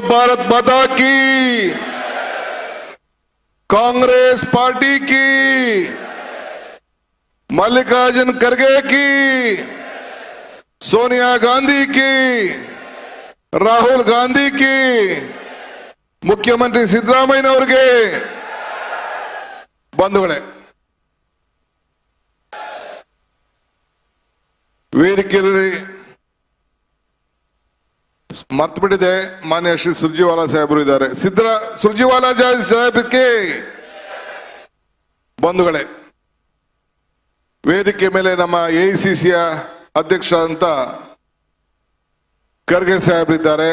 भारत माता की, कांग्रेस पार्टी की, मल्लिकार्जुन खड़गे की, सोनिया गांधी की, राहुल गांधी की, मुख्यमंत्री सिद्धरामಯ್ಯನವರಿಗೆ ಬಂಧುಗಳೇ, ವೇದಿಕೆಯಲ್ಲಿ ಮರ್ತು ಬಿಟ್ಟಿದೆ, ಮಾನ್ಯ ಶ್ರೀ ಸುರ್ಜಿವಾಲಾ ಸಾಹೇಬರು ಇದ್ದಾರೆ. ಸುರ್ಜಿವಾಲಾ ಸಾಹೇಬಕ್ಕೆ ಬಂಧುಗಳೇ, ವೇದಿಕೆ ಮೇಲೆ ನಮ್ಮ ಎಐಸಿಸಿಯ ಅಧ್ಯಕ್ಷ ಅಂತ ಖರ್ಗೆ ಸಾಹೇಬರಿದ್ದಾರೆ.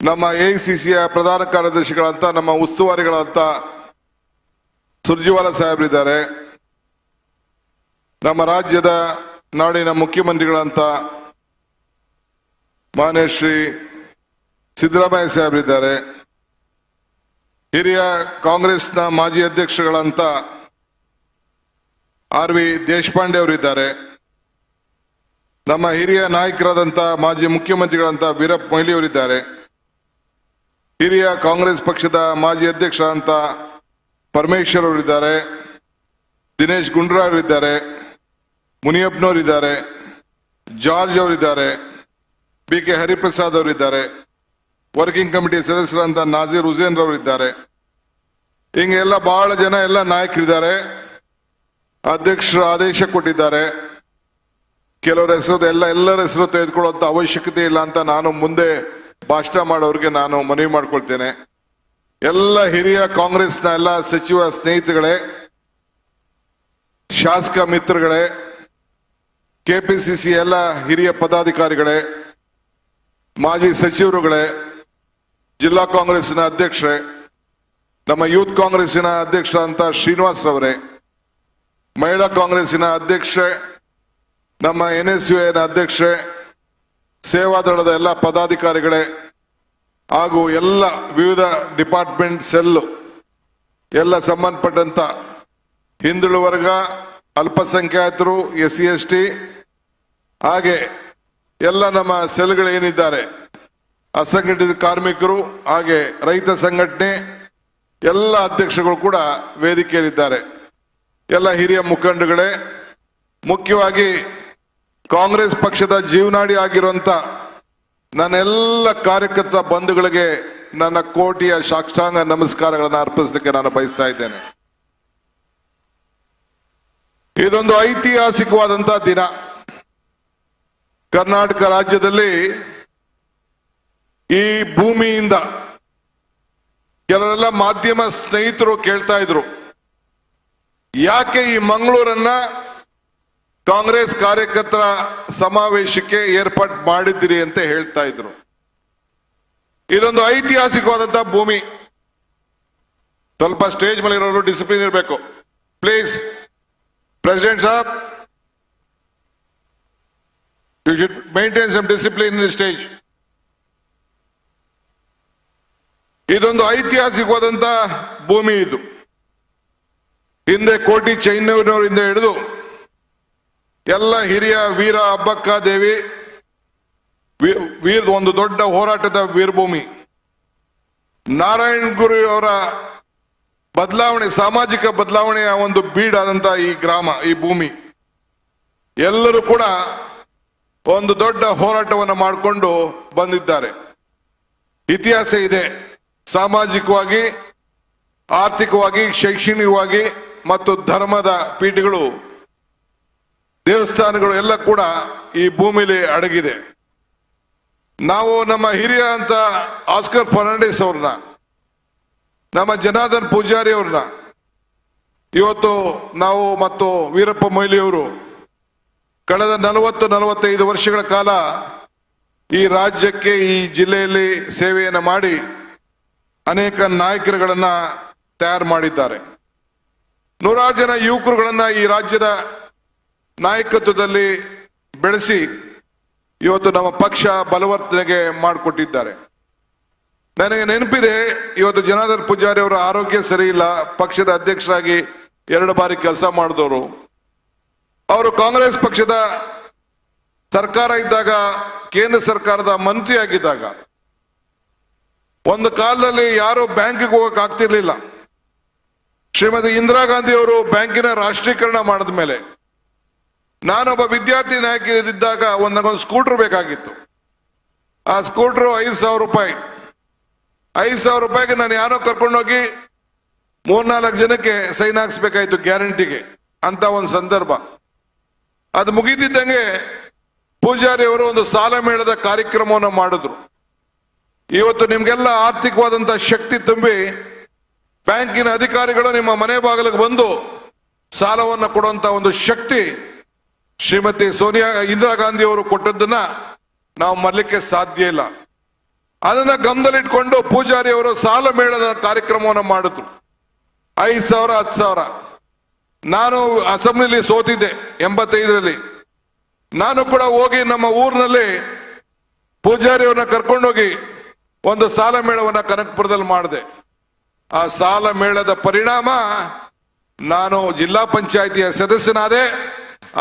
ನಮ್ಮ ಎಐಸಿಸಿಯ ಪ್ರಧಾನ ಕಾರ್ಯದರ್ಶಿಗಳಂತ ನಮ್ಮ ಉಸ್ತುವಾರಿಗಳಂತ ಸುರ್ಜಿವಾಲಾ ಸಾಹೇಬರಿದ್ದಾರೆ. ನಮ್ಮ ರಾಜ್ಯದ ನಾಡಿನ ಮುಖ್ಯಮಂತ್ರಿಗಳಂತ ಮಾನ್ಯ ಶ್ರೀ ಸಿದ್ದರಾಮಯ್ಯ ಸಾಹೇಬರಿದ್ದಾರೆ. ಹಿರಿಯ ಕಾಂಗ್ರೆಸ್ನ ಮಾಜಿ ಅಧ್ಯಕ್ಷಗಳಂತ ಆರ್.ವಿ. ದೇಶಪಾಂಡೆ ಅವರಿದ್ದಾರೆ. ನಮ್ಮ ಹಿರಿಯ ನಾಯಕರಾದಂಥ ಮಾಜಿ ಮುಖ್ಯಮಂತ್ರಿಗಳಂತ ವೀರಪ್ಪ ಮೊಯ್ಲಿ ಅವರಿದ್ದಾರೆ. ಹಿರಿಯ ಕಾಂಗ್ರೆಸ್ ಪಕ್ಷದ ಮಾಜಿ ಅಧ್ಯಕ್ಷ ಅಂತ ಪರಮೇಶ್ವರ್ ಅವರಿದ್ದಾರೆ. ದಿನೇಶ್ ಗುಂಡೂರಾವ್ ಅವರಿದ್ದಾರೆ. ಮುನಿಯಪ್ಪನವರಿದ್ದಾರೆ. ಜಾರ್ಜ್ ಅವರಿದ್ದಾರೆ. ಬಿ.ಕೆ. ಹರಿಪ್ರಸಾದ್ ಅವರಿದ್ದಾರೆ. ವರ್ಕಿಂಗ್ ಕಮಿಟಿ ಸದಸ್ಯರಂತ ನಾಜೀರ್ ಹುಸೇನ್ ರವರಿದ್ದಾರೆ. ಹಿಂಗೆಲ್ಲ ಬಹಳ ಜನ ಎಲ್ಲ ನಾಯಕರಿದ್ದಾರೆ. ಅಧ್ಯಕ್ಷರು ಆದೇಶ ಕೊಟ್ಟಿದ್ದಾರೆ. ಕೆಲವರ ಹೆಸರು ಎಲ್ಲರ ಹೆಸರು ತೆಗೆದುಕೊಳ್ಳುವಂತ ಅವಶ್ಯಕತೆ ಇಲ್ಲ ಅಂತ ನಾನು ಮುಂದೆ ಭಾಷಣ ಮಾಡೋರಿಗೆ ನಾನು ಮನವಿ ಮಾಡ್ಕೊಳ್ತೇನೆ. ಎಲ್ಲ ಹಿರಿಯ ಕಾಂಗ್ರೆಸ್ನ ಎಲ್ಲ ಸಚಿವ ಸ್ನೇಹಿತರುಗಳೇ, ಶಾಸಕ ಮಿತ್ರಗಳೇ, ಕೆಪಿಸಿಸಿ ಎಲ್ಲ ಹಿರಿಯ ಪದಾಧಿಕಾರಿಗಳೇ, ಮಾಜಿ ಸಚಿವರುಗಳೇ, ಜಿಲ್ಲಾ ಕಾಂಗ್ರೆಸ್ನ ಅಧ್ಯಕ್ಷರೇ, ನಮ್ಮ ಯೂತ್ ಕಾಂಗ್ರೆಸ್ಸಿನ ಅಧ್ಯಕ್ಷ ಅಂತ ಶ್ರೀನಿವಾಸ್ ರವರೇ, ಮಹಿಳಾ ಕಾಂಗ್ರೆಸ್ಸಿನ ಅಧ್ಯಕ್ಷೆ, ನಮ್ಮ NSUನ ಅಧ್ಯಕ್ಷೆ, ಸೇವಾದಳದ ಎಲ್ಲ ಪದಾಧಿಕಾರಿಗಳೇ ಹಾಗೂ ಎಲ್ಲ ವಿವಿಧ ಡಿಪಾರ್ಟ್ಮೆಂಟ್ ಸೆಲ್ ಎಲ್ಲ ಸಂಬಂಧಪಟ್ಟಂತ ಹಿಂದುಳಿದ ವರ್ಗ, ಅಲ್ಪಸಂಖ್ಯಾತರು, SC/ST ಹಾಗೆ ಎಲ್ಲ ನಮ್ಮ ಸೆಲ್ಗಳೇನಿದ್ದಾರೆ, ಅಸಂಘಟಿತ ಕಾರ್ಮಿಕರು ಹಾಗೆ ರೈತ ಸಂಘಟನೆ ಎಲ್ಲ ಅಧ್ಯಕ್ಷಗಳು ಕೂಡ ವೇದಿಕೆಯಲ್ಲಿದ್ದಾರೆ. ಎಲ್ಲ ಹಿರಿಯ ಮುಖಂಡಗಳೇ, ಮುಖ್ಯವಾಗಿ ಕಾಂಗ್ರೆಸ್ ಪಕ್ಷದ ಜೀವನಾಡಿ ಆಗಿರುವಂತ ನನ್ನೆಲ್ಲ ಕಾರ್ಯಕರ್ತ ಬಂಧುಗಳಿಗೆ ನನ್ನ ಕೋಟಿಯ ಸಾಷ್ಟಾಂಗ ನಮಸ್ಕಾರಗಳನ್ನು ಅರ್ಪಿಸಲಿಕ್ಕೆ ನಾನು ಬಯಸ್ತಾ ಇದ್ದೇನೆ. ಇದೊಂದು ಐತಿಹಾಸಿಕವಾದಂತಹ ದಿನ. ಕರ್ನಾಟಕ ರಾಜ್ಯದಲ್ಲಿ ಈ ಭೂಮಿಯಿಂದ ಕೆಲವೆಲ್ಲ ಮಾಧ್ಯಮ ಸ್ನೇಹಿತರು ಕೇಳ್ತಾ ಇದ್ರು, ಯಾಕೆ ಈ ಮಂಗಳೂರನ್ನ ಕಾಂಗ್ರೆಸ್ ಕಾರ್ಯಕರ್ತರ ಸಮಾವೇಶಕ್ಕೆ ಏರ್ಪಾಟ್ ಮಾಡಿದ್ದೀರಿ ಅಂತ ಹೇಳ್ತಾ ಇದ್ರು. ಇದೊಂದು ಐತಿಹಾಸಿಕವಾದಂತಹ ಭೂಮಿ. ಸ್ವಲ್ಪ ಸ್ಟೇಜ್ ಮೇಲೆ ಇರೋರು ಡಿಸಿಪ್ಲಿನ್ ಇರಬೇಕು ಪ್ಲೀಸ್. ಪ್ರೆಸಿಡೆಂಟ್ ಸಾಬ್, you should maintain some discipline in the stage. ಇದೊಂದು ಐತಿಹಾಸಿಕವಾದಂತಹ ಭೂಮಿ. ಇದು ಹಿಂದೆ ಕೋಟಿ ಚೆನ್ನೈನವರಿಂದ ಹಿಡಿದು ಎಲ್ಲ ಹಿರಿಯ ವೀರ ಅಬ್ಬಕ್ಕ ದೇವಿ ಒಂದು ದೊಡ್ಡ ಹೋರಾಟದ ವೀರಭೂಮಿ. ನಾರಾಯಣ ಗುರು ಅವರ ಬದಲಾವಣೆ, ಸಾಮಾಜಿಕ ಬದಲಾವಣೆಯ ಒಂದು ಬೀಡಾದಂತ ಈ ಗ್ರಾಮ, ಈ ಭೂಮಿ, ಎಲ್ಲರೂ ಕೂಡ ಒಂದು ದೊಡ್ಡ ಹೋರಾಟವನ್ನು ಮಾಡಿಕೊಂಡು ಬಂದಿದ್ದಾರೆ. ಇತಿಹಾಸ ಇದೆ. ಸಾಮಾಜಿಕವಾಗಿ, ಆರ್ಥಿಕವಾಗಿ, ಶೈಕ್ಷಣಿಕವಾಗಿ ಮತ್ತು ಧರ್ಮದ ಪೀಠಗಳು, ದೇವಸ್ಥಾನಗಳು ಎಲ್ಲ ಕೂಡ ಈ ಭೂಮಿಲಿ ಅಡಗಿದೆ. ನಾವು ನಮ್ಮ ಹಿರಿಯ ಅಂತ ಆಸ್ಕರ್ ಫರ್ನಾಂಡಿಸ್ ಅವ್ರನ್ನ, ನಮ್ಮ ಜನಾರ್ದನ್ ಪೂಜಾರಿ ಅವ್ರನ್ನ ಇವತ್ತು ನಾವು ಮತ್ತು ವೀರಪ್ಪ ಮೊಯ್ಲಿ ಅವರು ಕಳೆದ 40-45 ವರ್ಷಗಳ ಕಾಲ ಈ ರಾಜ್ಯಕ್ಕೆ, ಈ ಜಿಲ್ಲೆಯಲ್ಲಿ ಸೇವೆಯನ್ನು ಮಾಡಿ ಅನೇಕ ನಾಯಕರುಗಳನ್ನ ತಯಾರು ಮಾಡಿದ್ದಾರೆ. ನೂರಾರು ಜನ ಯುವಕರುಗಳನ್ನ ಈ ರಾಜ್ಯದ ನಾಯಕತ್ವದಲ್ಲಿ ಬೆಳೆಸಿ ಇವತ್ತು ನಮ್ಮ ಪಕ್ಷ ಬಲವರ್ಧನೆಗೆ ಮಾಡಿಕೊಟ್ಟಿದ್ದಾರೆ. ನನಗೆ ನೆನಪಿದೆ, ಇವತ್ತು ಜನಾರ್ದನ್ ಪೂಜಾರಿ ಅವರ ಆರೋಗ್ಯ ಸರಿ ಇಲ್ಲ, ಪಕ್ಷದ ಅಧ್ಯಕ್ಷರಾಗಿ 2 ಬಾರಿ ಕೆಲಸ ಮಾಡಿದವರು. ಅವರು ಕಾಂಗ್ರೆಸ್ ಪಕ್ಷದ ಸರ್ಕಾರ ಇದ್ದಾಗ, ಕೇಂದ್ರ ಸರ್ಕಾರದ ಮಂತ್ರಿ ಆಗಿದ್ದಾಗ ಒಂದು ಕಾಲದಲ್ಲಿ ಯಾರು ಬ್ಯಾಂಕಿಗೆ ಹೋಗಕ್ ಆಗ್ತಿರ್ಲಿಲ್ಲ. ಶ್ರೀಮತಿ ಇಂದಿರಾ ಗಾಂಧಿ ಅವರು ಬ್ಯಾಂಕಿನ ರಾಷ್ಟ್ರೀಕರಣ ಮಾಡಿದ ಮೇಲೆ ನಾನೊಬ್ಬ ವಿದ್ಯಾರ್ಥಿ ನಾಯಕಿದ್ದಾಗ ನನಗೊಂದು ಸ್ಕೂಟರ್ ಬೇಕಾಗಿತ್ತು. ಆ ಸ್ಕೂಟರ್ 5,000 ರೂಪಾಯಿ. 5,000 ರೂಪಾಯಿಗೆ ನಾನು ಯಾರೋ ಕರ್ಕೊಂಡೋಗಿ 3-4 ಜನಕ್ಕೆ ಸೈನ್ ಹಾಕ್ಸ್ಬೇಕಾಯ್ತು ಗ್ಯಾರಂಟಿಗೆ ಅಂತ ಒಂದು ಸಂದರ್ಭ. ಅದು ಮುಗಿದಿದ್ದಂಗೆ ಪೂಜಾರಿ ಅವರು ಒಂದು ಸಾಲ ಮೇಳದ ಕಾರ್ಯಕ್ರಮವನ್ನು ಮಾಡಿದ್ರು. ಇವತ್ತು ನಿಮ್ಗೆಲ್ಲ ಆರ್ಥಿಕವಾದಂತ ಶಕ್ತಿ ತುಂಬಿ ಬ್ಯಾಂಕಿನ ಅಧಿಕಾರಿಗಳು ನಿಮ್ಮ ಮನೆ ಬಾಗಿಲಿಗೆ ಬಂದು ಸಾಲವನ್ನು ಕೊಡುವಂತ ಒಂದು ಶಕ್ತಿ ಶ್ರೀಮತಿ ಇಂದಿರಾ ಗಾಂಧಿ ಅವರು ಕೊಟ್ಟದ್ದನ್ನ ನಾವು ಮರಲಿಕ್ಕೆ ಸಾಧ್ಯ ಇಲ್ಲ. ಅದನ್ನ ಗಮನದಲ್ಲಿಟ್ಕೊಂಡು ಪೂಜಾರಿ ಅವರು ಸಾಲ ಮೇಳದ ಕಾರ್ಯಕ್ರಮವನ್ನು ಮಾಡಿದ್ರು. 5,000, 10,000. ನಾನು ಅಸೆಂಬ್ಲಿಲಿ ಸೋತಿದ್ದೆ 85ರಲ್ಲಿ. ನಾನು ಕೂಡ ಹೋಗಿ ನಮ್ಮ ಊರಿನಲ್ಲಿ ಪೂಜಾರಿ ಅವ್ರನ್ನ ಕರ್ಕೊಂಡೋಗಿ ಒಂದು ಸಾಲ ಮೇಳವನ್ನ ಕನಕಪುರದಲ್ಲಿ ಮಾಡಿದೆ. ಆ ಸಾಲ ಮೇಳದ ಪರಿಣಾಮ ನಾನು ಜಿಲ್ಲಾ ಪಂಚಾಯಿತಿಯ ಸದಸ್ಯನಾದೆ,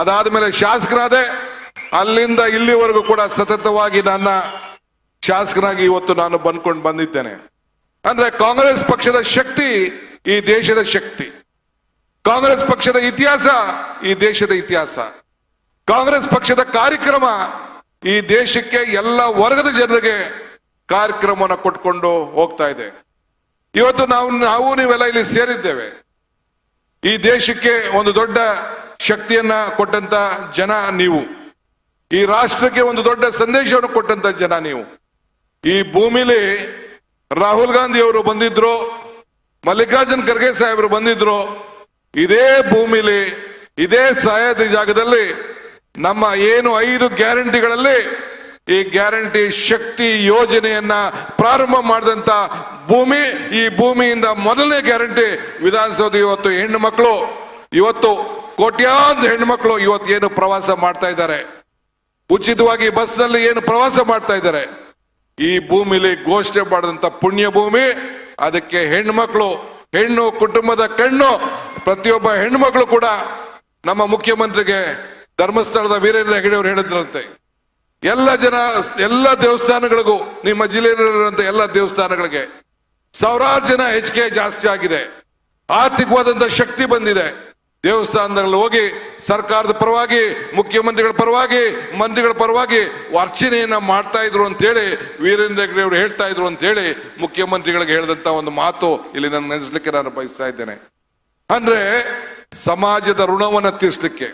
ಅದಾದ್ಮೇಲೆ ಶಾಸಕನಾದೆ. ಅಲ್ಲಿಂದ ಇಲ್ಲಿವರೆಗೂ ಕೂಡ ಸತತವಾಗಿ ನನ್ನ ಶಾಸಕನಾಗಿ ಇವತ್ತು ನಾನು ಬಂದಿದ್ದೇನೆ. ಅಂದ್ರೆ ಕಾಂಗ್ರೆಸ್ ಪಕ್ಷದ ಶಕ್ತಿ ಈ ದೇಶದ ಶಕ್ತಿ, ಕಾಂಗ್ರೆಸ್ ಪಕ್ಷದ ಇತಿಹಾಸ ಈ ದೇಶದ ಇತಿಹಾಸ, ಕಾಂಗ್ರೆಸ್ ಪಕ್ಷದ ಕಾರ್ಯಕ್ರಮ ಈ ದೇಶಕ್ಕೆ ಎಲ್ಲ ವರ್ಗದ ಜನರಿಗೆ ಕಾರ್ಯಕ್ರಮವನ್ನು ಕೊಟ್ಕೊಂಡು ಹೋಗ್ತಾ ಇದೆ. ಇವತ್ತು ನಾವು ನೀವೆಲ್ಲ ಇಲ್ಲಿ ಸೇರಿದ್ದೇವೆ. ಈ ದೇಶಕ್ಕೆ ಒಂದು ದೊಡ್ಡ ಶಕ್ತಿಯನ್ನ ಕೊಟ್ಟಂತ ಜನ ನೀವು, ಈ ರಾಷ್ಟ್ರಕ್ಕೆ ಒಂದು ದೊಡ್ಡ ಸಂದೇಶವನ್ನು ಕೊಟ್ಟಂತ ಜನ ನೀವು. ಈ ಭೂಮಿಲಿ ರಾಹುಲ್ ಗಾಂಧಿ ಅವರು ಬಂದಿದ್ರು, ಮಲ್ಲಿಕಾರ್ಜುನ್ ಖರ್ಗೆ ಸಾಹೇಬರು ಬಂದಿದ್ರು. ಇದೇ ಭೂಮಿಲಿ, ಇದೇ ಸಾಯದ ಜಾಗದಲ್ಲಿ ನಮ್ಮ ಏನು 5 ಗ್ಯಾರಂಟಿಗಳಲ್ಲಿ ಈ ಗ್ಯಾರಂಟಿ ಶಕ್ತಿ ಯೋಜನೆಯನ್ನ ಪ್ರಾರಂಭ ಮಾಡಿದಂತ ಭೂಮಿ, ಈ ಭೂಮಿಯಿಂದ ಮೊದಲನೇ ಗ್ಯಾರಂಟಿ ವಿಧಾನಸೌಧ. ಇವತ್ತು ಹೆಣ್ಣು ಮಕ್ಕಳು, ಇವತ್ತು ಕೋಟ್ಯಾಂತರ ಹೆಣ್ಣು ಮಕ್ಕಳು ಇವತ್ತು ಏನು ಪ್ರವಾಸ ಮಾಡ್ತಾ ಇದ್ದಾರೆ, ಉಚಿತವಾಗಿ ಬಸ್ನಲ್ಲಿ ಏನು ಪ್ರವಾಸ ಮಾಡ್ತಾ ಇದ್ದಾರೆ, ಈ ಭೂಮಿಲಿ ಘೋಷಣೆ ಮಾಡಿದಂತ ಪುಣ್ಯ ಭೂಮಿ. ಅದಕ್ಕೆ ಹೆಣ್ಣು ಹೆಣ್ಣು ಕುಟುಂಬದ ಕಣ್ಣು. ಪ್ರತಿಯೊಬ್ಬ ಹೆಣ್ಣು ಮಕ್ಕಳು ಕೂಡ ನಮ್ಮ ಮುಖ್ಯಮಂತ್ರಿಗೆ ಧರ್ಮಸ್ಥಳದ ವೀರೇಂದ್ರ ಹೆಗಡೆ ಅವರು ಹೇಳಿದ್ರಂತೆ, ಎಲ್ಲ ದೇವಸ್ಥಾನಗಳಿಗೂ, ನಿಮ್ಮ ಜಿಲ್ಲೆಯಲ್ಲಿರುವಂತ ಎಲ್ಲ ದೇವಸ್ಥಾನಗಳಿಗೆ ಸಾವಿರಾರು ಜನ ಹೆಚ್ಚಿಗೆ ಜಾಸ್ತಿ ಆಗಿದೆ. ಆರ್ಥಿಕವಾದಂತ ಶಕ್ತಿ ಬಂದಿದೆ. ದೇವಸ್ಥಾನದಲ್ಲಿ ಹೋಗಿ ಸರ್ಕಾರದ ಪರವಾಗಿ, ಮುಖ್ಯಮಂತ್ರಿಗಳ ಪರವಾಗಿ, ಮಂತ್ರಿಗಳ ಪರವಾಗಿ ಅರ್ಚನೆಯನ್ನ ಮಾಡ್ತಾ ಇದ್ರು ಅಂತ ಹೇಳಿ ವೀರೇಂದ್ರ ಹೆಗಡೆ ಅವರು ಹೇಳ್ತಾ ಇದ್ರು ಅಂತ ಹೇಳಿ ಮುಖ್ಯಮಂತ್ರಿಗಳಿಗೆ ಹೇಳಿದಂತ ಒಂದು ಮಾತು ಇಲ್ಲಿ ನಾನು ನೆನೆಸ್ಲಿಕ್ಕೆ ನಾನು ಬಯಸ್ತಾ ಇದ್ದೇನೆ. ಅಂದ್ರೆ ಸಮಾಜದ ಋಣವನ್ನು ತೀರಿಸಲಿಕ್ಕೆ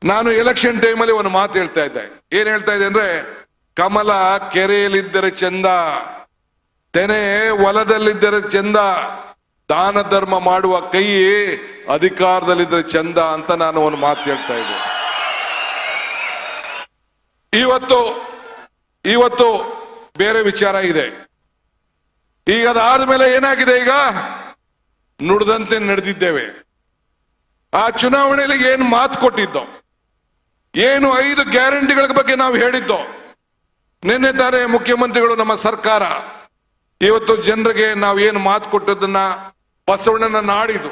ನಾನು ಎಲೆಕ್ಷನ್ ಟೈಮಲ್ಲಿ ಒಂದು ಮಾತು ಹೇಳ್ತಾ ಇದ್ದೆ. ಏನ್ ಹೇಳ್ತಾ ಇದ್ದೆ ಅಂದ್ರೆ, ಕಮಲ ಕೆರೆಯಲ್ಲಿದ್ದರೆ ಚಂದ, ತೆನೆ ಹೊಲದಲ್ಲಿದ್ದರೆ ಚಂದ, ದಾನ ಧರ್ಮ ಮಾಡುವ ಕೈ ಅಧಿಕಾರದಲ್ಲಿದ್ದರೆ ಚಂದ ಅಂತ ನಾನು ಒಂದು ಮಾತು ಹೇಳ್ತಾ ಇದ್ದೆ. ಇವತ್ತು ಬೇರೆ ವಿಚಾರ ಇದೆ. ಈಗ ಅದಾದ್ಮೇಲೆ ಏನಾಗಿದೆ, ಈಗ ನುಡಿದಂತೆ ನಡೆದಿದ್ದೇವೆ. ಆ ಚುನಾವಣೆಯಲ್ಲಿ ಏನು ಮಾತು ಕೊಟ್ಟಿದ್ದೋ, ಏನು 5 ಗ್ಯಾರಂಟಿಗಳ ಬಗ್ಗೆ ನಾವು ಹೇಳಿದ್ದೋ, ನಿನ್ನೆ ತಾನೇ ಮುಖ್ಯಮಂತ್ರಿಗಳು, ನಮ್ಮ ಸರ್ಕಾರ ಇವತ್ತು ಜನರಿಗೆ ನಾವು ಏನು ಮಾತು ಕೊಟ್ಟದನ್ನ ಬಸವಣ್ಣನ ನಾಡಿದು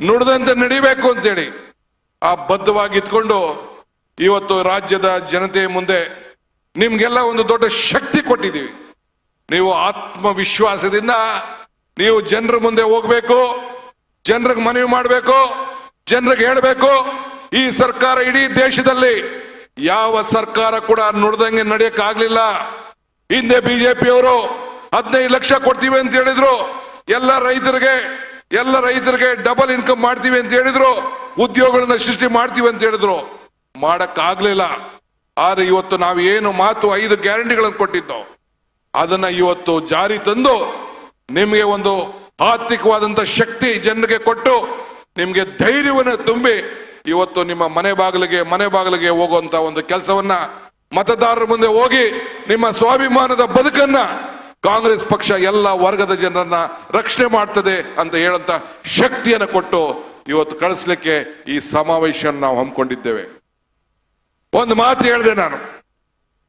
ನುಡಿದಂತೆ ನಡಿಬೇಕು ಅಂತೇಳಿ ಆ ಬದ್ಧವಾಗಿ ಇಟ್ಕೊಂಡು ಇವತ್ತು ರಾಜ್ಯದ ಜನತೆ ಮುಂದೆ ನಿಮ್ಗೆಲ್ಲ ಒಂದು ದೊಡ್ಡ ಶಕ್ತಿ ಕೊಟ್ಟಿದ್ದೀವಿ. ನೀವು ಆತ್ಮವಿಶ್ವಾಸದಿಂದ ನೀವು ಜನರ ಮುಂದೆ ಹೋಗ್ಬೇಕು, ಜನರಿಗೆ ಮನವಿ ಮಾಡಬೇಕು, ಜನರಿಗೆ ಹೇಳಬೇಕು. ಈ ಸರ್ಕಾರ ಇಡೀ ದೇಶದಲ್ಲಿ ಯಾವ ಸರ್ಕಾರ ಕೂಡ ನುಡ್ದಂಗೆ ನಡೆಯಕ್ ಆಗ್ಲಿಲ್ಲ. ಹಿಂದೆ ಬಿಜೆಪಿ ಅವರು 15 ಲಕ್ಷ ಕೊಡ್ತೀವಿ ಅಂತ ಹೇಳಿದ್ರು, ಎಲ್ಲ ರೈತರಿಗೆ ಡಬಲ್ ಇನ್ಕಮ್ ಮಾಡ್ತೀವಿ ಅಂತ ಹೇಳಿದ್ರು, ಉದ್ಯೋಗಗಳನ್ನ ಸೃಷ್ಟಿ ಮಾಡ್ತೀವಿ ಅಂತ ಹೇಳಿದ್ರು, ಮಾಡಕ್ ಆಗ್ಲಿಲ್ಲ. ಆದ್ರೆ ಇವತ್ತು ನಾವು ಏನು ಮಾತು 5 ಗ್ಯಾರಂಟಿಗಳನ್ನು ಕೊಟ್ಟಿದ್ದೋ ಅದನ್ನ ಇವತ್ತು ಜಾರಿ ತಂದು ನಿಮಗೆ ಒಂದು ಆರ್ಥಿಕವಾದಂತ ಶಕ್ತಿ ಜನರಿಗೆ ಕೊಟ್ಟು ನಿಮ್ಗೆ ಧೈರ್ಯವನ್ನು ತುಂಬಿ ಇವತ್ತು ನಿಮ್ಮ ಮನೆ ಬಾಗಿಲಿಗೆ ಹೋಗುವಂತ ಒಂದು ಕೆಲಸವನ್ನ, ಮತದಾರರ ಮುಂದೆ ಹೋಗಿ ನಿಮ್ಮ ಸ್ವಾಭಿಮಾನದ ಬದುಕನ್ನ ಕಾಂಗ್ರೆಸ್ ಪಕ್ಷ ಎಲ್ಲ ವರ್ಗದ ಜನರನ್ನ ರಕ್ಷಣೆ ಮಾಡ್ತದೆ ಅಂತ ಹೇಳಂತ ಶಕ್ತಿಯನ್ನು ಕೊಟ್ಟು ಇವತ್ತು ಕಳಿಸ್ಲಿಕ್ಕೆ ಈ ಸಮಾವೇಶ ನಾವು ಹಮ್ಮಿಕೊಂಡಿದ್ದೇವೆ. ಒಂದು ಮಾತು ಹೇಳಿದೆ ನಾನು,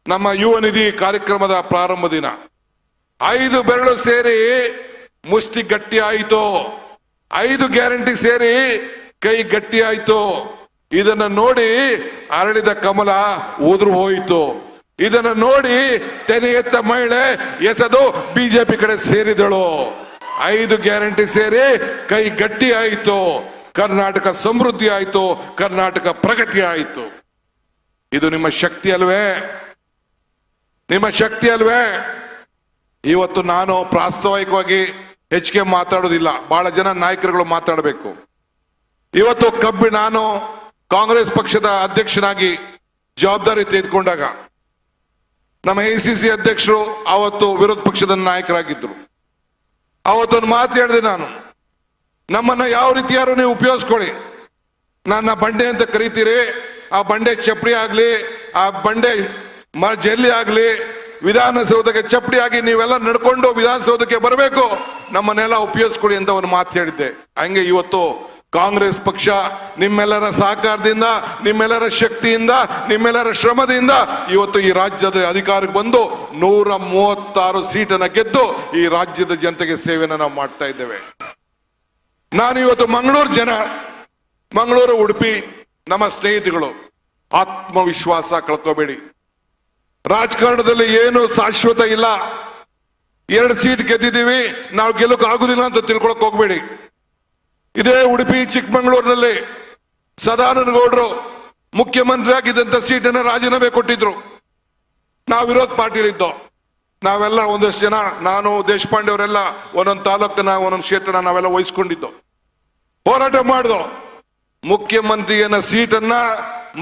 ನಮ್ಮ ಯುವ ನಿಧಿ ಕಾರ್ಯಕ್ರಮದ ಪ್ರಾರಂಭ ದಿನ 5 ಬೆರಳು ಸೇರಿ ಮುಷ್ಟಿ ಗಟ್ಟಿ ಆಯಿತು, 5 ಗ್ಯಾರಂಟಿ ಸೇರಿ ಕೈ ಗಟ್ಟಿ ಆಯಿತು. ಇದನ್ನ ನೋಡಿ ಅರಳಿದ ಕಮಲ ಉದುರು ಹೋಯಿತು. ಇದನ್ನ ನೋಡಿ ತೆನೆ ಎತ್ತ ಮಹಿಳೆ ಎಸೆದು ಬಿಜೆಪಿ ಕಡೆ ಸೇರಿದಳು. 5 ಗ್ಯಾರಂಟಿ ಸೇರಿ ಕೈ ಗಟ್ಟಿ ಆಯಿತು. ಕರ್ನಾಟಕ ಸಮೃದ್ಧಿ ಆಯಿತು, ಕರ್ನಾಟಕ ಪ್ರಗತಿ ಆಯಿತು. ಇದು ನಿಮ್ಮ ಶಕ್ತಿ ಅಲ್ವೇ? ನಿಮ್ಮ ಶಕ್ತಿ ಅಲ್ವೇ? ಇವತ್ತು ನಾನು ಪ್ರಾಸ್ತಾವಿಕವಾಗಿ ಹೆಚ್ಚಿಗೆ ಮಾತಾಡೋದಿಲ್ಲ, ಬಹಳ ಜನ ನಾಯಕರುಗಳು ಮಾತಾಡಬೇಕು. ಇವತ್ತು ನಾನು ಕಾಂಗ್ರೆಸ್ ಪಕ್ಷದ ಅಧ್ಯಕ್ಷನಾಗಿ ಜವಾಬ್ದಾರಿ ತೆಗೆದುಕೊಂಡಾಗ ನಮ್ಮ ACC ಅಧ್ಯಕ್ಷರು ಅವತ್ತು ವಿರೋಧ ಪಕ್ಷದ ನಾಯಕರಾಗಿದ್ರು. ಅವತ್ತೊಂದು ಮಾತು ಹೇಳಿದೆ ನಾನು, ನಮ್ಮನ್ನ ಯಾವ ರೀತಿ ಯಾರು ನೀವು ಉಪಯೋಗಿಸ್ಕೊಳ್ಳಿ, ನನ್ನ ಬಂಡೆ ಅಂತ ಕರಿತೀರಿ, ಆ ಬಂಡೆ ಚಪ್ಪಡಿ ಆಗ್ಲಿ, ಆ ಬಂಡೆ ಜಲ್ಲಿ ಆಗ್ಲಿ, ವಿಧಾನಸೌಧಕ್ಕೆ ಚಪ್ಪಡಿ ಆಗಿ ನೀವೆಲ್ಲ ನಡ್ಕೊಂಡು ವಿಧಾನಸೌಧಕ್ಕೆ ಬರಬೇಕು, ನಮ್ಮನ್ನೆಲ್ಲ ಉಪಯೋಗಿಸ್ಕೊಳ್ಳಿ ಅಂತ ಒಂದು ಮಾತು ಹೇಳಿದ್ದೆ. ಹಂಗೆ ಇವತ್ತು ಕಾಂಗ್ರೆಸ್ ಪಕ್ಷ ನಿಮ್ಮೆಲ್ಲರ ಸಹಕಾರದಿಂದ, ನಿಮ್ಮೆಲ್ಲರ ಶಕ್ತಿಯಿಂದ, ನಿಮ್ಮೆಲ್ಲರ ಶ್ರಮದಿಂದ ಇವತ್ತು ಈ ರಾಜ್ಯದ ಅಧಿಕಾರಕ್ಕೆ ಬಂದು 136 ಸೀಟನ್ನ ಗೆದ್ದು ಈ ರಾಜ್ಯದ ಜನತೆಗೆ ಸೇವೆಯನ್ನು ನಾವು ಮಾಡ್ತಾ ಇದ್ದೇವೆ. ನಾನು ಇವತ್ತು ಮಂಗಳೂರು ಉಡುಪಿ ನಮ್ಮ ಸ್ನೇಹಿತಗಳು, ಆತ್ಮವಿಶ್ವಾಸ ಕಳ್ಕೋಬೇಡಿ. ರಾಜಕಾರಣದಲ್ಲಿ ಏನು ಶಾಶ್ವತ ಇಲ್ಲ. 2 ಸೀಟ್ ಗೆದ್ದಿದ್ದೀವಿ, ನಾವು ಗೆಲ್ಲೋಕೆ ಆಗುದಿಲ್ಲ ಅಂತ ತಿಳ್ಕೊಳಕ್ ಹೋಗ್ಬೇಡಿ. ಇದೇ ಉಡುಪಿ ಚಿಕ್ಕಮಗಳೂರಿನಲ್ಲಿ ಸದಾನಂದ ಗೌಡರು ಮುಖ್ಯಮಂತ್ರಿ ಆಗಿದ್ದಂತ ಸೀಟನ್ನು ರಾಜೀನಾಮೆ ಕೊಟ್ಟಿದ್ರು. ನಾವು ವಿರೋಧ ಪಾರ್ಟಿಲಿದ್ದೋ, ನಾವೆಲ್ಲ ಒಂದಷ್ಟು ಜನ, ನಾನು ದೇಶಪಾಂಡೆ ಅವರೆಲ್ಲ ಒಂದೊಂದು ತಾಲೂಕನ್ನ ಒಂದೊಂದು ಕ್ಷೇತ್ರನ ನಾವೆಲ್ಲ ವಹಿಸ್ಕೊಂಡಿದ್ದೋ, ಹೋರಾಟ ಮಾಡಿದೋ. ಮುಖ್ಯಮಂತ್ರಿಯನ್ನ ಸೀಟನ್ನ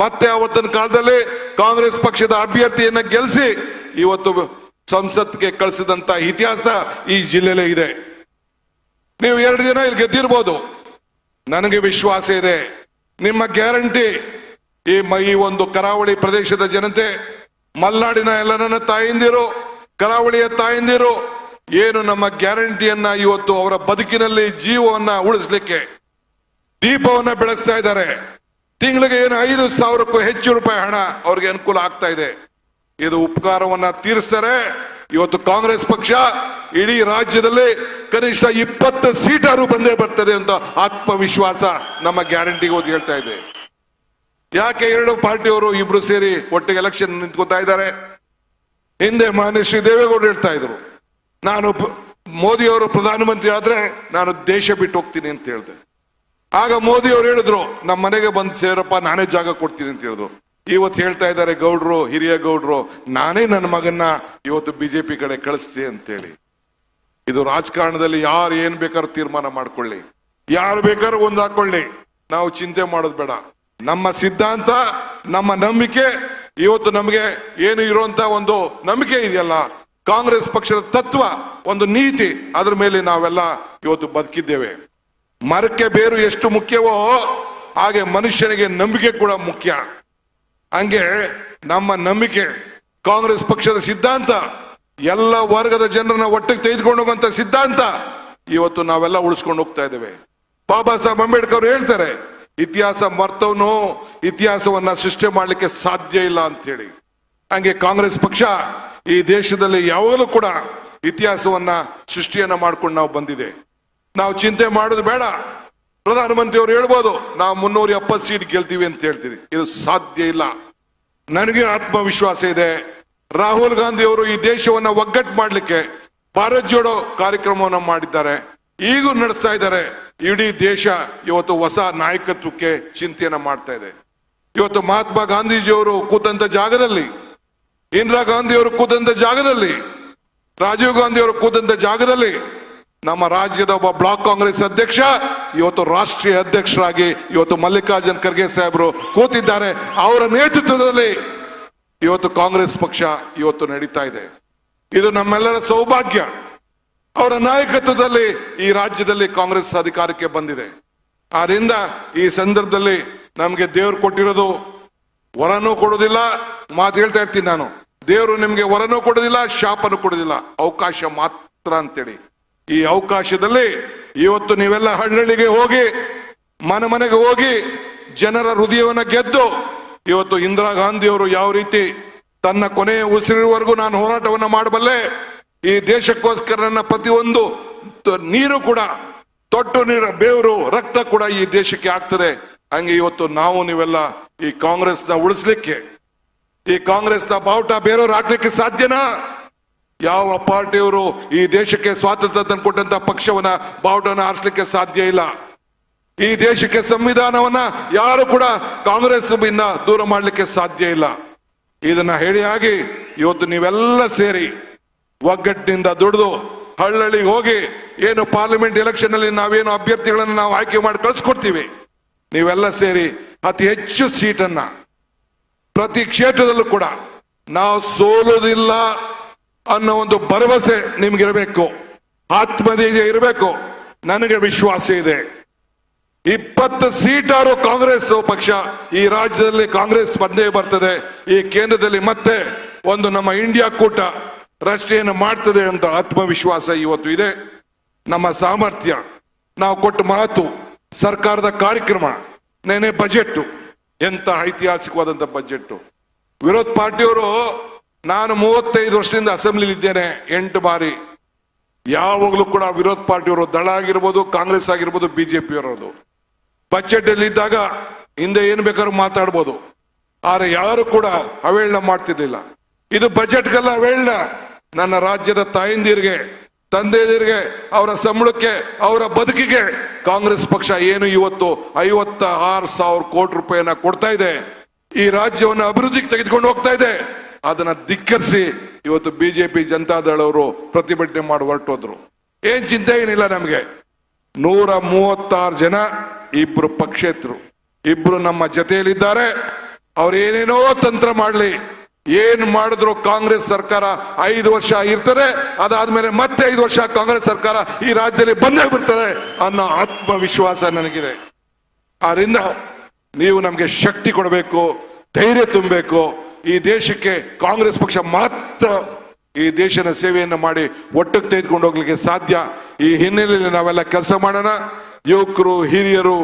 ಮತ್ತೆ ಅವತ್ತಿನ ಕಾಲದಲ್ಲಿ ಕಾಂಗ್ರೆಸ್ ಪಕ್ಷದ ಅಭ್ಯರ್ಥಿಯನ್ನ ಗೆಲ್ಲಿಸಿ ಇವತ್ತು ಸಂಸತ್ಗೆ ಕಳಿಸಿದಂತ ಇತಿಹಾಸ ಈ ಜಿಲ್ಲೆಲೇ ಇದೆ. ನೀವು 2 ದಿನ ಇಲ್ಲಿ ಗೆದ್ದಿರ್ಬೋದು, ನನಗೆ ವಿಶ್ವಾಸ ಇದೆ ನಿಮ್ಮ ಗ್ಯಾರಂಟಿ ಈ ಒಂದು ಕರಾವಳಿ ಪ್ರದೇಶದ ಜನತೆ, ಮಲೆನಾಡಿನ ಎಲ್ಲ ನನ್ನ ತಾಯಿಂದಿರು, ಕರಾವಳಿಯ ತಾಯಿಂದಿರು ಏನು ನಮ್ಮ ಗ್ಯಾರಂಟಿಯನ್ನ ಇವತ್ತು ಅವರ ಬದುಕಿನಲ್ಲಿ ಜೀವವನ್ನ ಉಳಿಸ್ಲಿಕ್ಕೆ ದೀಪವನ್ನ ಬೆಳಗಿಸ್ತಾ ಇದ್ದಾರೆ. ತಿಂಗಳಿಗೆ ಏನು 5,000ಕ್ಕೂ ಹೆಚ್ಚು ರೂಪಾಯಿ ಹಣ ಅವ್ರಿಗೆ ಅನುಕೂಲ ಆಗ್ತಾ ಇದೆ. ಇದು ಉಪಕಾರವನ್ನ ತೀರಿಸ್ತಾರೆ. ಇವತ್ತು ಕಾಂಗ್ರೆಸ್ ಪಕ್ಷ ಇಡೀ ರಾಜ್ಯದಲ್ಲಿ ಕನಿಷ್ಠ 20 ಸೀಟಾರು ಬಂದೇ ಬರ್ತದೆ ಅಂತ ಆತ್ಮವಿಶ್ವಾಸ ನಮ್ಮ ಗ್ಯಾರಂಟಿಗೆ ಓದಿ ಹೇಳ್ತಾ ಇದೆ. ಯಾಕೆ 2 ಪಾರ್ಟಿಯವರು ಇಬ್ರು ಸೇರಿ ಒಟ್ಟಿಗೆ ಎಲೆಕ್ಷನ್ ನಿಂತ್ಕೋತಾ ಇದ್ದಾರೆ? ಹಿಂದೆ ಮಾನ್ಯ ಶ್ರೀ ದೇವೇಗೌಡರು ಹೇಳ್ತಾ ಇದ್ರು, ನಾನು ಮೋದಿ ಅವರು ಪ್ರಧಾನಮಂತ್ರಿ ಆದ್ರೆ ನಾನು ದೇಶ ಬಿಟ್ಟು ಹೋಗ್ತೀನಿ ಅಂತ ಹೇಳಿದೆ. ಆಗ ಮೋದಿ ಅವರು ಹೇಳಿದ್ರು, ನಮ್ಮ ಮನೆಗೆ ಬಂದು ಸೇರಪ್ಪ, ನಾನೇ ಜಾಗ ಕೊಡ್ತೀನಿ ಅಂತ ಹೇಳಿದ್ರು. ಇವತ್ತು ಹೇಳ್ತಾ ಇದ್ದಾರೆ ಗೌಡ್ರು, ಹಿರಿಯ ಗೌಡ್ರು, ನಾನೇ ನನ್ನ ಮಗನ್ನ ಇವತ್ತು ಬಿಜೆಪಿ ಕಡೆ ಕಳಿಸ್ತಿ ಅಂತೇಳಿ. ಇದು ರಾಜಕಾರಣದಲ್ಲಿ ಯಾರು ಏನ್ ಬೇಕಾದ್ರೂ ತೀರ್ಮಾನ ಮಾಡ್ಕೊಳ್ಳಿ, ಯಾರು ಬೇಕಾದ್ರೂ ಒಂದು ಹಾಕೊಳ್ಳಿ, ನಾವು ಚಿಂತೆ ಮಾಡೋದು ಬೇಡ. ನಮ್ಮ ಸಿದ್ಧಾಂತ, ನಮ್ಮ ನಂಬಿಕೆ, ಇವತ್ತು ನಮಗೆ ಏನು ಇರುವಂತ ಒಂದು ನಂಬಿಕೆ ಇದೆಯಲ್ಲ, ಕಾಂಗ್ರೆಸ್ ಪಕ್ಷದ ತತ್ವ, ಒಂದು ನೀತಿ, ಅದ್ರ ಮೇಲೆ ನಾವೆಲ್ಲ ಇವತ್ತು ಬದುಕಿದ್ದೇವೆ. ಮರಕ್ಕೆ ಬೇರು ಎಷ್ಟು ಮುಖ್ಯವೋ ಹಾಗೆ ಮನುಷ್ಯನಿಗೆ ನಂಬಿಕೆ ಕೂಡ ಮುಖ್ಯ. ಹಂಗೆ ನಮ್ಮ ನಂಬಿಕೆ, ಕಾಂಗ್ರೆಸ್ ಪಕ್ಷದ ಸಿದ್ಧಾಂತ, ಎಲ್ಲ ವರ್ಗದ ಜನರನ್ನ ಒಟ್ಟಿಗೆ ತೆಗೆದುಕೊಂಡು ಹೋಗುವಂತ ಸಿದ್ಧಾಂತ ಇವತ್ತು ನಾವೆಲ್ಲ ಉಳಿಸ್ಕೊಂಡು ಹೋಗ್ತಾ ಇದ್ದೇವೆ. ಬಾಬಾ ಸಾಹೇಬ್ ಅಂಬೇಡ್ಕರ್ ಹೇಳ್ತಾರೆ, ಇತಿಹಾಸ ಮರ್ತವನು ಇತಿಹಾಸವನ್ನ ಸೃಷ್ಟಿ ಮಾಡ್ಲಿಕ್ಕೆ ಸಾಧ್ಯ ಇಲ್ಲ ಅಂತ ಹೇಳಿ. ಹಂಗೆ ಕಾಂಗ್ರೆಸ್ ಪಕ್ಷ ಈ ದೇಶದಲ್ಲಿ ಯಾವಾಗಲೂ ಕೂಡ ಇತಿಹಾಸವನ್ನ ಸೃಷ್ಟಿಯನ್ನ ಮಾಡ್ಕೊಂಡು ನಾವು ಬಂದಿದೆ. ನಾವು ಚಿಂತೆ ಮಾಡೋದು ಬೇಡ. ಪ್ರಧಾನಮಂತ್ರಿ ಅವರು ಹೇಳ್ಬೋದು, ನಾವು 370 ಸೀಟ್ ಗೆಲ್ತೀವಿ ಅಂತ ಹೇಳ್ತೀವಿ, ಇದು ಸಾಧ್ಯ ಇಲ್ಲ. ನನಗೆ ಆತ್ಮವಿಶ್ವಾಸ ಇದೆ. ರಾಹುಲ್ ಗಾಂಧಿ ಅವರು ಈ ದೇಶವನ್ನ ಒಗ್ಗಟ್ಟು ಮಾಡ್ಲಿಕ್ಕೆ ಭಾರತ್ ಜೋಡೋ ಕಾರ್ಯಕ್ರಮವನ್ನ ಮಾಡಿದ್ದಾರೆ, ಈಗೂ ನಡೆಸ್ತಾ ಇದ್ದಾರೆ. ಇಡೀ ದೇಶ ಇವತ್ತು ಹೊಸ ನಾಯಕತ್ವಕ್ಕೆ ಚಿಂತೆಯನ್ನ ಮಾಡ್ತಾ ಇದೆ. ಇವತ್ತು ಮಹಾತ್ಮ ಗಾಂಧೀಜಿಯವರು ಕೂತಂತ ಜಾಗದಲ್ಲಿ, ಇಂದಿರಾ ಗಾಂಧಿ ಅವರು ಕೂತಂತ ಜಾಗದಲ್ಲಿ, ರಾಜೀವ್ ಗಾಂಧಿ ಅವರು ಕೂತಂತ ಜಾಗದಲ್ಲಿ ನಮ್ಮ ರಾಜ್ಯದ ಒಬ್ಬ ಬ್ಲಾಕ್ ಕಾಂಗ್ರೆಸ್ ಅಧ್ಯಕ್ಷ ಇವತ್ತು ರಾಷ್ಟ್ರೀಯ ಅಧ್ಯಕ್ಷರಾಗಿ ಇವತ್ತು ಮಲ್ಲಿಕಾರ್ಜುನ್ ಖರ್ಗೆ ಸಾಹೇಬರು ಕೂತಿದ್ದಾರೆ. ಅವರ ನೇತೃತ್ವದಲ್ಲಿ ಇವತ್ತು ಕಾಂಗ್ರೆಸ್ ಪಕ್ಷ ಇವತ್ತು ನಡೀತಾ ಇದೆ. ಇದು ನಮ್ಮೆಲ್ಲರ ಸೌಭಾಗ್ಯ. ಅವರ ನಾಯಕತ್ವದಲ್ಲಿ ಈ ರಾಜ್ಯದಲ್ಲಿ ಕಾಂಗ್ರೆಸ್ ಅಧಿಕಾರಕ್ಕೆ ಬಂದಿದೆ. ಆದ್ರಿಂದ ಈ ಸಂದರ್ಭದಲ್ಲಿ ನಮ್ಗೆ ದೇವರು ಕೊಟ್ಟಿರೋದು ವರನೂ ಕೊಡೋದಿಲ್ಲ. ಮಾತು ಹೇಳ್ತಾ ಇರ್ತೀನಿ ನಾನು, ದೇವರು ನಿಮ್ಗೆ ವರನೂ ಕೊಡೋದಿಲ್ಲ, ಶಾಪನೂ ಕೊಡೋದಿಲ್ಲ, ಅವಕಾಶ ಮಾತ್ರ ಅಂತೇಳಿ. ಈ ಅವಕಾಶದಲ್ಲಿ ಇವತ್ತು ನೀವೆಲ್ಲ ಹಳ್ಳಿಗೆ ಹೋಗಿ, ಮನೆಗೆ ಹೋಗಿ ಜನರ ಹೃದಯವನ್ನ ಗೆದ್ದು, ಇವತ್ತು ಇಂದಿರಾ ಗಾಂಧಿ ಅವರು ಯಾವ ರೀತಿ ತನ್ನ ಕೊನೆಯ ಉಸಿರಿರುವವರೆಗೂ ನಾನು ಹೋರಾಟವನ್ನ ಮಾಡಬಲ್ಲೆ, ಈ ದೇಶಕ್ಕೋಸ್ಕರ ನನ್ನ ಪ್ರತಿಯೊಂದು ನೀರು ಕೂಡ, ತೊಟ್ಟು ನೀರು, ಬೇವರು, ರಕ್ತ ಕೂಡ ಈ ದೇಶಕ್ಕೆ ಆಗ್ತದೆ. ಹಂಗೆ ಇವತ್ತು ನಾವು ನೀವೆಲ್ಲ ಈ ಕಾಂಗ್ರೆಸ್ನ ಉಳಿಸ್ಲಿಕ್ಕೆ, ಈ ಕಾಂಗ್ರೆಸ್ನ ಬಾವುಟ ಬೇರೆಯವ್ರು ಹಾಕ್ಲಿಕ್ಕೆ ಸಾಧ್ಯನಾ? ಯಾವ ಪಾರ್ಟಿಯವರು ಈ ದೇಶಕ್ಕೆ ಸ್ವಾತಂತ್ರ್ಯ ತಂದುಕೊಟ್ಟಂತ ಪಕ್ಷವನ್ನ ಬಾವುಟನ ಆರಿಸಲಿಕ್ಕೆ ಸಾಧ್ಯ ಇಲ್ಲ. ಈ ದೇಶಕ್ಕೆ ಸಂವಿಧಾನವನ್ನ ಯಾರು ಕೂಡ ಕಾಂಗ್ರೆಸ್ ಇಂದ ದೂರ ಮಾಡಲಿಕ್ಕೆ ಸಾಧ್ಯ ಇಲ್ಲ. ಇದನ್ನ ಹೇಳಿ ಆಗಿ ಇವತ್ತು ನೀವೆಲ್ಲ ಸೇರಿ ಒಗ್ಗಟ್ಟಿನಿಂದ ದುಡಿದು ಹಳ್ಳಹಳ್ಳಿಗೆ ಹೋಗಿ ಏನು ಪಾರ್ಲಿಮೆಂಟ್ ಎಲೆಕ್ಷನ್ ಅಲ್ಲಿ ನಾವೇನು ಅಭ್ಯರ್ಥಿಗಳನ್ನು ನಾವು ಆಯ್ಕೆ ಮಾಡಿ ಕಳ್ಸಿಕೊಡ್ತೀವಿ, ನೀವೆಲ್ಲ ಸೇರಿ ಅತಿ ಹೆಚ್ಚು ಸೀಟನ್ನ ಪ್ರತಿ ಕ್ಷೇತ್ರದಲ್ಲೂ ಕೂಡ ನಾವು ಸೋಲೋದಿಲ್ಲ ಅನ್ನೋ ಒಂದು ಭರವಸೆ ನಿಮ್ಗಿರಬೇಕು, ಆತ್ಮಧೈರ್ಯ ಇರಬೇಕು. ನನಗೆ ವಿಶ್ವಾಸ ಇದೆ 20 ಸೀಟಾರು ಕಾಂಗ್ರೆಸ್ ಪಕ್ಷ ಈ ರಾಜ್ಯದಲ್ಲಿ ಕಾಂಗ್ರೆಸ್ ಬಂದೇ ಬರ್ತದೆ. ಈ ಕೇಂದ್ರದಲ್ಲಿ ಮತ್ತೆ ಒಂದು ನಮ್ಮ ಇಂಡಿಯಾ ಕೂಟ ರಾಷ್ಟ್ರೀಯ ಮಾಡ್ತದೆ ಅಂತ ಆತ್ಮವಿಶ್ವಾಸ ಇವತ್ತು ಇದೆ. ನಮ್ಮ ಸಾಮರ್ಥ್ಯ, ನಾವು ಕೊಟ್ಟ ಮಾತು, ಸರ್ಕಾರದ ಕಾರ್ಯಕ್ರಮ, ನೆನೆ ಬಜೆಟ್ ಎಂತ ಐತಿಹಾಸಿಕವಾದಂತ ಬಜೆಟ್. ವಿರೋಧ ಪಾರ್ಟಿಯವರು, ನಾನು 35 ವರ್ಷದಿಂದ ಅಸೆಂಬ್ಲಿ ಇದ್ದೇನೆ 8 ಬಾರಿ. ಯಾವಾಗಲೂ ಕೂಡ ವಿರೋಧ ಪಾರ್ಟಿಯವರು, ದಳ ಆಗಿರ್ಬೋದು, ಕಾಂಗ್ರೆಸ್ ಆಗಿರ್ಬೋದು, ಬಿಜೆಪಿ ಅವರದು ಬಜೆಟ್ ಅಲ್ಲಿ ಇದ್ದಾಗ ಹಿಂದೆ ಏನ್ ಬೇಕಾದ್ರೂ ಮಾತಾಡ್ಬೋದು, ಆದ್ರೆ ಯಾರು ಕೂಡ ಅವೇಳನ ಮಾಡ್ತಿರ್ಲಿಲ್ಲ. ಇದು ಬಜೆಟ್ಗೆಲ್ಲ ಅವೇಳನ. ನನ್ನ ರಾಜ್ಯದ ತಾಯಂದಿರಿಗೆ, ತಂದೆಯರಿಗೆ, ಅವರ ಸಂಬಳಕ್ಕೆ, ಅವರ ಬದುಕಿಗೆ ಕಾಂಗ್ರೆಸ್ ಪಕ್ಷ ಏನು ಇವತ್ತು 56,000 ಕೋಟಿ ರೂಪಾಯಿಯನ್ನ ಕೊಡ್ತಾ ಇದೆ, ಈ ರಾಜ್ಯವನ್ನು ಅಭಿವೃದ್ಧಿಗೆ ತೆಗೆದುಕೊಂಡು ಹೋಗ್ತಾ ಇದೆ. ಅದನ್ನ ಧಿಕ್ಕರಿಸಿ ಇವತ್ತು ಬಿಜೆಪಿ ಜನತಾದಳವರು ಪ್ರತಿಭಟನೆ ಮಾಡಿ ಹೊರಟೋದ್ರು. ಏನ್ ಚಿಂತೆ ಏನಿಲ್ಲ ನಮ್ಗೆ. 136 ಜನ, 2 ಪಕ್ಷೇತರು, 2 ನಮ್ಮ ಜೊತೆಯಲ್ಲಿದ್ದಾರೆ. ಅವ್ರು ಏನೇನೋ ತಂತ್ರ ಮಾಡ್ಲಿ, ಏನ್ ಮಾಡಿದ್ರು ಕಾಂಗ್ರೆಸ್ ಸರ್ಕಾರ 5 ವರ್ಷ ಇರ್ತದೆ, ಅದಾದ್ಮೇಲೆ ಮತ್ತೆ 5 ವರ್ಷ ಕಾಂಗ್ರೆಸ್ ಸರ್ಕಾರ ಈ ರಾಜ್ಯದಲ್ಲಿ ಬಂದೇ ಬಿಡ್ತಾರೆ ಅನ್ನೋ ಆತ್ಮವಿಶ್ವಾಸ ನನಗಿದೆ. ಆದ್ರಿಂದ ನೀವು ನಮ್ಗೆ ಶಕ್ತಿ ಕೊಡಬೇಕು, ಧೈರ್ಯ ತುಂಬಬೇಕು. ಈ ದೇಶಕ್ಕೆ ಕಾಂಗ್ರೆಸ್ ಪಕ್ಷ ಮಾತ್ರ ಈ ದೇಶದ ಸೇವೆಯನ್ನು ಮಾಡಿ ಒಟ್ಟಿಗೆ ತೆಗೆದುಕೊಂಡು ಹೋಗ್ಲಿಕ್ಕೆ ಸಾಧ್ಯ. ಈ ಹಿನ್ನೆಲೆಯಲ್ಲಿ ನಾವೆಲ್ಲ ಕೆಲಸ ಮಾಡೋಣ. ಯುವಕರು, ಹಿರಿಯರು,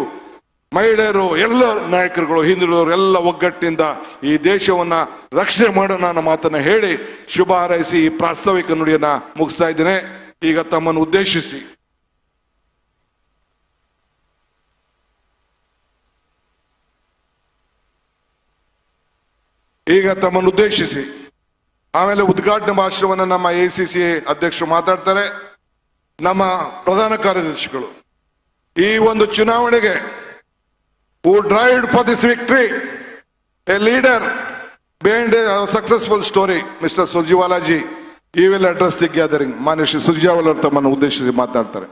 ಮಹಿಳೆಯರು, ಎಲ್ಲ ನಾಯಕರುಗಳು, ಹಿಂದುಳಿದವರು ಎಲ್ಲ ಒಗ್ಗಟ್ಟಿನಿಂದ ಈ ದೇಶವನ್ನ ರಕ್ಷಣೆ ಮಾಡೋಣ ಅನ್ನೋ ಮಾತನ್ನ ಹೇಳಿ ಶುಭ ಹಾರೈಸಿ ಈ ಪ್ರಾಸ್ತಾವಿಕ ನುಡಿಯನ್ನ ಮುಗಿಸ್ತಾ ಇದ್ದೇನೆ. ಈಗ ತಮ್ಮನ್ನು ಉದ್ದೇಶಿಸಿ ಆಮೇಲೆ ಉದ್ಘಾಟನಾ ಭಾಷಣವನ್ನು ನಮ್ಮ ACC ಅಧ್ಯಕ್ಷರು ಮಾತಾಡ್ತಾರೆ. ನಮ್ಮ ಪ್ರಧಾನ ಕಾರ್ಯದರ್ಶಿಗಳು ಈ ಒಂದು ಚುನಾವಣೆಗೆ who drived for this victory, a leader behind a successful story, Mr. Surjewala ji, he will address the gathering. ಮಾನ್ಯ ಶ್ರೀ ಸುರ್ಜೇವಾಲಾ ತಮ್ಮನ್ನು ಉದ್ದೇಶಿಸಿ ಮಾತಾಡ್ತಾರೆ.